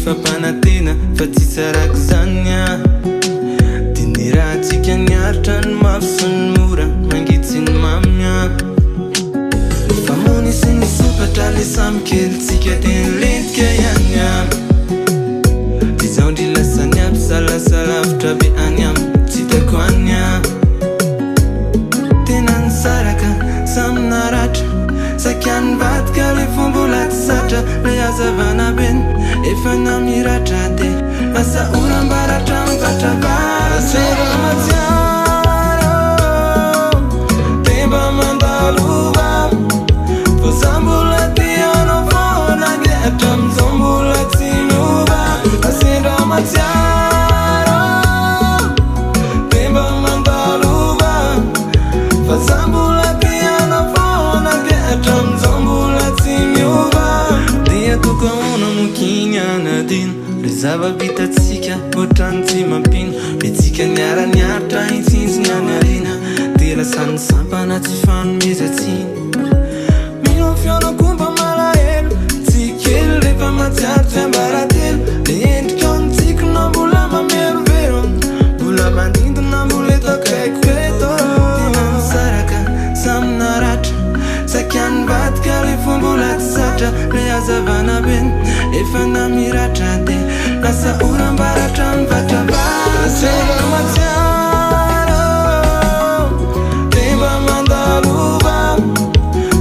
fampanatena fa tsy tsarako zany a dia ny raha tsika niaritra ny mafy sy ny mora mangitsy ny mamy a fa mony sy ny sopatra le samy kely tsika dia nilentika ihany a dia zaho ndry lasany aby salasalavitra be any am tsy hitako any a tena nisaraka samy naratra sakany vadika le fombola tsy satra le hazavana beny efa namiratra dia lasa oram-baratra mivatra vasera matsiaro temba mandalova fa za mbola tianao foana dia hatramizao mbola tsy miova asendra matsiaro temba mandalova fa za mbola tianao foana dia hatramizao mbola tsy miova dia tokaona mokiny anadino le zava-bitatsika ohatrany tsy mampino le tsika niara-niaritra itsinjiny any arena dia lasany sampana tsy fanomezatsiny mino fianakomba malahelo tsy kely rehefa matsiaro tsy ambaratelo le endrika nitsikona mbola mamerovero mbola mandindona mbola etakaiko eto tena nisaraka samy naratra sakany vadika le fombola tsy satra le hazavana beny efa namiratra dia lasa oram-baratra mivatra vasera matsiaro temba mandalova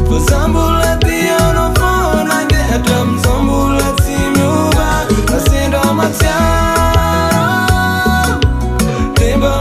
fa za mbola tianao foana dia hatramizao mbola tsy miova asendra matsiaro temba